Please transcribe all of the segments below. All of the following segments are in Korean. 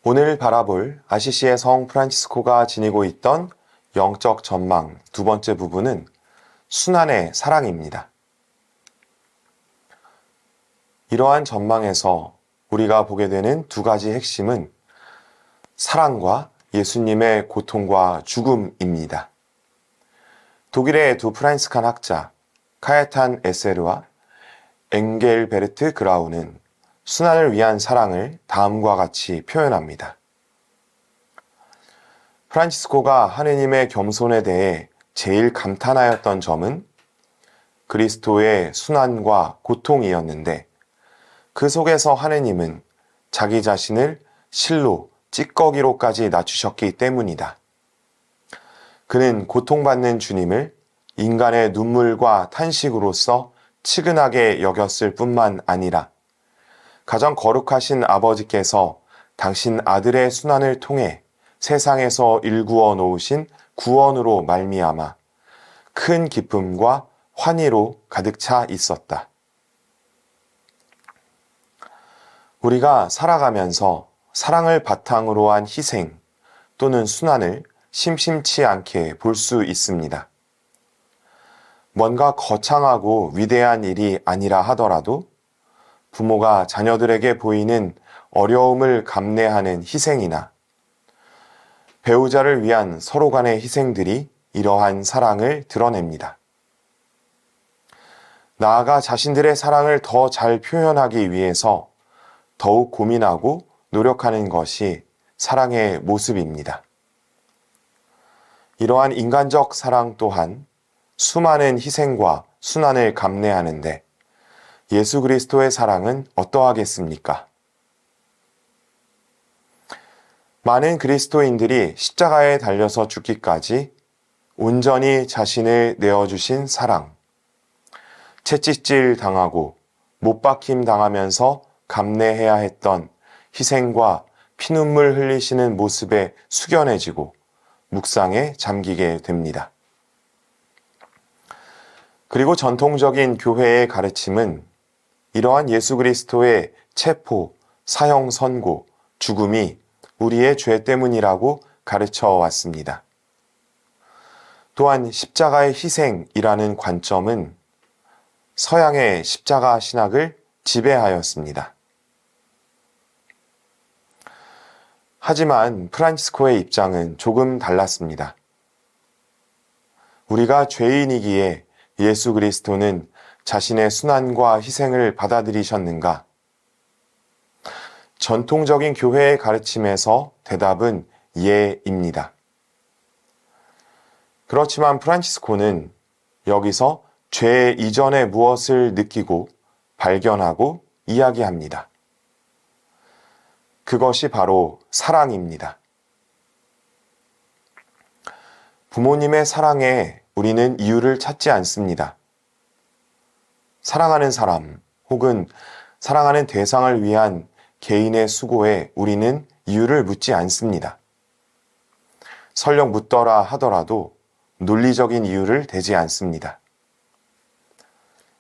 오늘 바라볼 아시시의 성 프란치스코가 지니고 있던 영적 전망 두 번째 부분은 순환의 사랑입니다. 이러한 전망에서 우리가 보게 되는 두 가지 핵심은 사랑과 예수님의 고통과 죽음입니다. 독일의 두 프란시스칸 학자 카예탄 에세르와 엥겔베르트 그라우는 순환을 위한 사랑을 다음과 같이 표현합니다. 프란치스코가 하느님의 겸손에 대해 제일 감탄하였던 점은 그리스도의 순환과 고통이었는데 그 속에서 하느님은 자기 자신을 실로 찌꺼기로까지 낮추셨기 때문이다. 그는 고통받는 주님을 인간의 눈물과 탄식으로서 치근하게 여겼을 뿐만 아니라 가장 거룩하신 아버지께서 당신 아들의 순환을 통해 세상에서 일구어 놓으신 구원으로 말미암아 큰 기쁨과 환희로 가득 차 있었다. 우리가 살아가면서 사랑을 바탕으로 한 희생 또는 순환을 심심치 않게 볼 수 있습니다. 뭔가 거창하고 위대한 일이 아니라 하더라도 부모가 자녀들에게 보이는 어려움을 감내하는 희생이나 배우자를 위한 서로 간의 희생들이 이러한 사랑을 드러냅니다. 나아가 자신들의 사랑을 더 잘 표현하기 위해서 더욱 고민하고 노력하는 것이 사랑의 모습입니다. 이러한 인간적 사랑 또한 수많은 희생과 순환을 감내하는데 예수 그리스도의 사랑은 어떠하겠습니까? 많은 그리스도인들이 십자가에 달려서 죽기까지 온전히 자신을 내어주신 사랑, 채찍질 당하고 못박힘 당하면서 감내해야 했던 희생과 피눈물 흘리시는 모습에 숙연해지고 묵상에 잠기게 됩니다. 그리고 전통적인 교회의 가르침은 이러한 예수 그리스도의 체포, 사형 선고, 죽음이 우리의 죄 때문이라고 가르쳐 왔습니다. 또한 십자가의 희생이라는 관점은 서양의 십자가 신학을 지배하였습니다. 하지만 프란치스코의 입장은 조금 달랐습니다. 우리가 죄인이기에 예수 그리스도는 자신의 순환과 희생을 받아들이셨는가? 전통적인 교회의 가르침에서 대답은 예입니다. 그렇지만 프란치스코는 여기서 죄 이전에 무엇을 느끼고 발견하고 이야기합니다. 그것이 바로 사랑입니다. 부모님의 사랑에 우리는 이유를 찾지 않습니다. 사랑하는 사람 혹은 사랑하는 대상을 위한 개인의 수고에 우리는 이유를 묻지 않습니다. 설령 묻더라 하더라도 논리적인 이유를 대지 않습니다.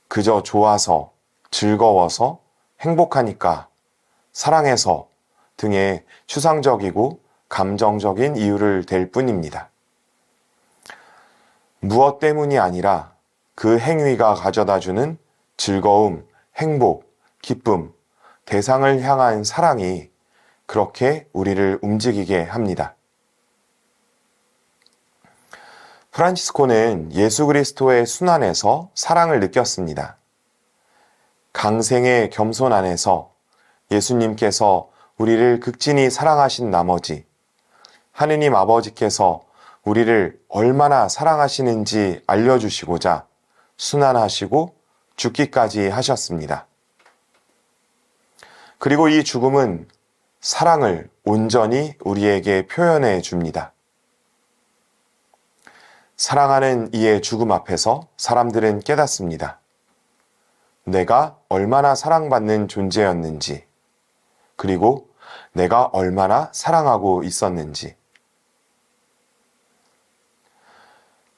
그저 좋아서, 즐거워서, 행복하니까, 사랑해서 등의 추상적이고 감정적인 이유를 댈 뿐입니다. 무엇 때문이 아니라 그 행위가 가져다주는 즐거움, 행복, 기쁨, 대상을 향한 사랑이 그렇게 우리를 움직이게 합니다. 프란치스코는 예수 그리스도의 순환에서 사랑을 느꼈습니다. 강생의 겸손 안에서 예수님께서 우리를 극진히 사랑하신 나머지 하느님 아버지께서 우리를 얼마나 사랑하시는지 알려주시고자 순환하시고 죽기까지 하셨습니다. 그리고 이 죽음은 사랑을 온전히 우리에게 표현해 줍니다. 사랑하는 이의 죽음 앞에서 사람들은 깨닫습니다. 내가 얼마나 사랑받는 존재였는지, 그리고 내가 얼마나 사랑하고 있었는지.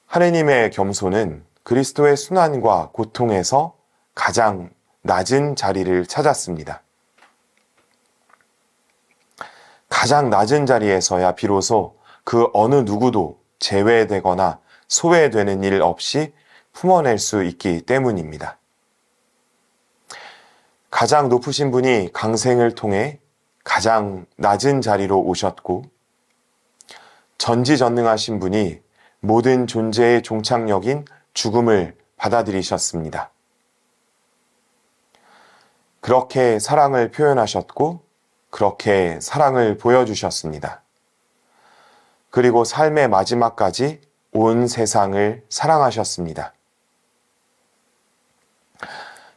하느님의 겸손은 그리스도의 순환과 고통에서 가장 낮은 자리를 찾았습니다. 가장 낮은 자리에서야 비로소 그 어느 누구도 제외되거나 소외되는 일 없이 품어낼 수 있기 때문입니다. 가장 높으신 분이 강생을 통해 가장 낮은 자리로 오셨고, 전지전능하신 분이 모든 존재의 종착역인 죽음을 받아들이셨습니다. 그렇게 사랑을 표현하셨고, 그렇게 사랑을 보여주셨습니다. 그리고 삶의 마지막까지 온 세상을 사랑하셨습니다.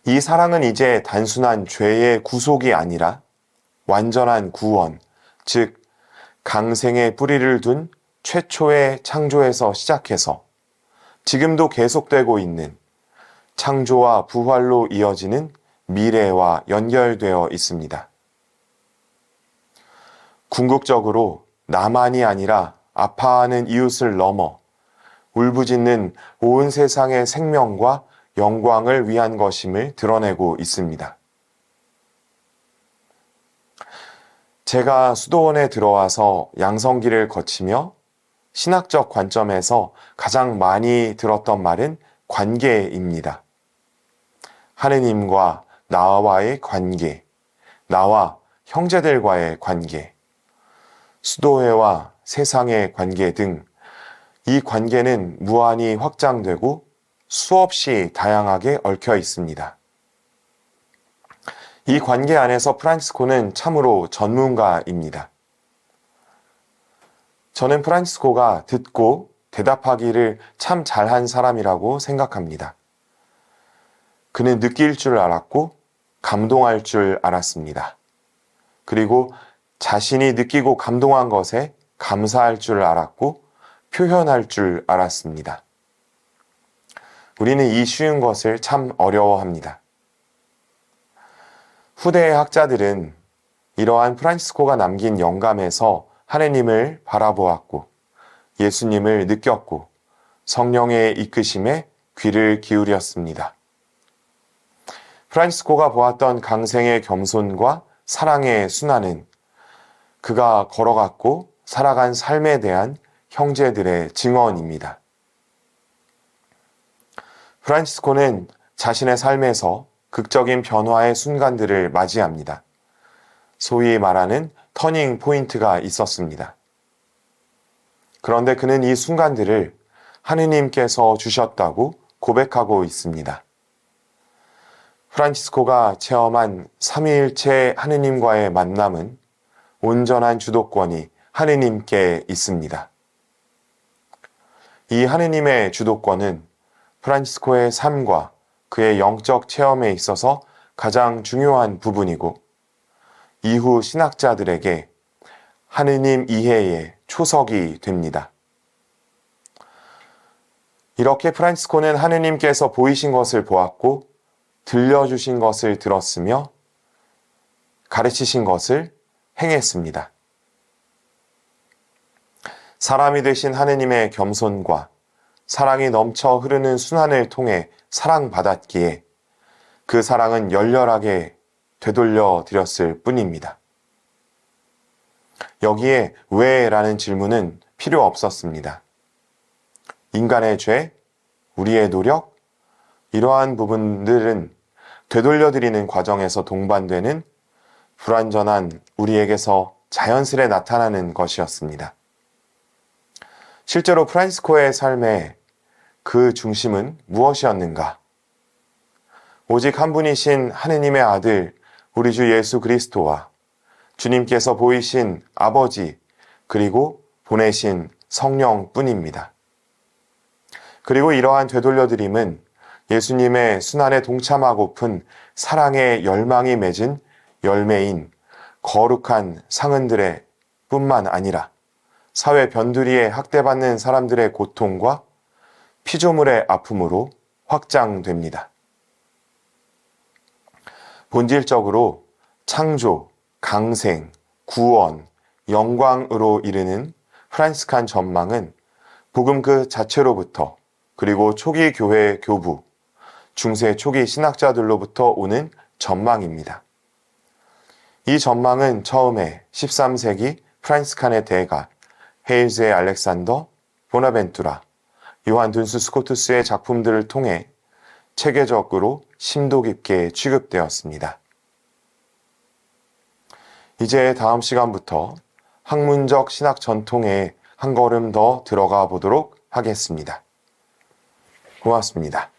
이 사랑은 이제 단순한 죄의 구속이 아니라 완전한 구원, 즉 강생의 뿌리를 둔 최초의 창조에서 시작해서 지금도 계속되고 있는 창조와 부활로 이어지는 미래와 연결되어 있습니다. 궁극적으로 나만이 아니라 아파하는 이웃을 넘어 울부짖는 온 세상의 생명과 영광을 위한 것임을 드러내고 있습니다. 제가 수도원에 들어와서 양성기를 거치며 신학적 관점에서 가장 많이 들었던 말은 관계입니다. 하느님과 나와의 관계, 나와 형제들과의 관계, 수도회와 세상의 관계 등 이 관계는 무한히 확장되고 수없이 다양하게 얽혀 있습니다. 이 관계 안에서 프란치스코는 참으로 전문가입니다. 저는 프란치스코가 듣고 대답하기를 참 잘한 사람이라고 생각합니다. 그는 느낄 줄 알았고 감동할 줄 알았습니다. 그리고 자신이 느끼고 감동한 것에 감사할 줄 알았고 표현할 줄 알았습니다. 우리는 이 쉬운 것을 참 어려워합니다. 후대의 학자들은 이러한 프란치스코가 남긴 영감에서 하느님을 바라보았고 예수님을 느꼈고 성령의 이끄심에 귀를 기울였습니다. 프란치스코가 보았던 강생의 겸손과 사랑의 순환은 그가 걸어갔고 살아간 삶에 대한 형제들의 증언입니다. 프란치스코는 자신의 삶에서 극적인 변화의 순간들을 맞이합니다. 소위 말하는 터닝 포인트가 있었습니다. 그런데 그는 이 순간들을 하느님께서 주셨다고 고백하고 있습니다. 프란치스코가 체험한 삼위일체 하느님과의 만남은 온전한 주도권이 하느님께 있습니다. 이 하느님의 주도권은 프란치스코의 삶과 그의 영적 체험에 있어서 가장 중요한 부분이고 이후 신학자들에게 하느님 이해의 초석이 됩니다. 이렇게 프란치스코는 하느님께서 보이신 것을 보았고 들려주신 것을 들었으며 가르치신 것을 행했습니다. 사람이 되신 하느님의 겸손과 사랑이 넘쳐 흐르는 순환을 통해 사랑받았기에 그 사랑은 열렬하게 되돌려 드렸을 뿐입니다. 여기에 왜? 라는 질문은 필요 없었습니다. 인간의 죄, 우리의 노력, 이러한 부분들은 되돌려드리는 과정에서 동반되는 불완전한 우리에게서 자연스레 나타나는 것이었습니다. 실제로 프란치스코의 삶의 그 중심은 무엇이었는가? 오직 한 분이신 하느님의 아들 우리 주 예수 그리스도와 주님께서 보이신 아버지 그리고 보내신 성령뿐입니다. 그리고 이러한 되돌려드림은 예수님의 순환에 동참하고픈 사랑의 열망이 맺은 열매인 거룩한 상흔들의 뿐만 아니라 사회 변두리에 학대받는 사람들의 고통과 피조물의 아픔으로 확장됩니다. 본질적으로 창조, 강생, 구원, 영광으로 이르는 프란치스칸 전망은 복음 그 자체로부터 그리고 초기 교회 교부, 중세 초기 신학자들로부터 오는 전망입니다. 이 전망은 처음에 13세기 프란스 칸의 대가, 헤일즈의 알렉산더, 보나벤투라, 요한 둔수 스코투스의 작품들을 통해 체계적으로 심도 깊게 취급되었습니다. 이제 다음 시간부터 학문적 신학 전통에 한 걸음 더 들어가 보도록 하겠습니다. 고맙습니다.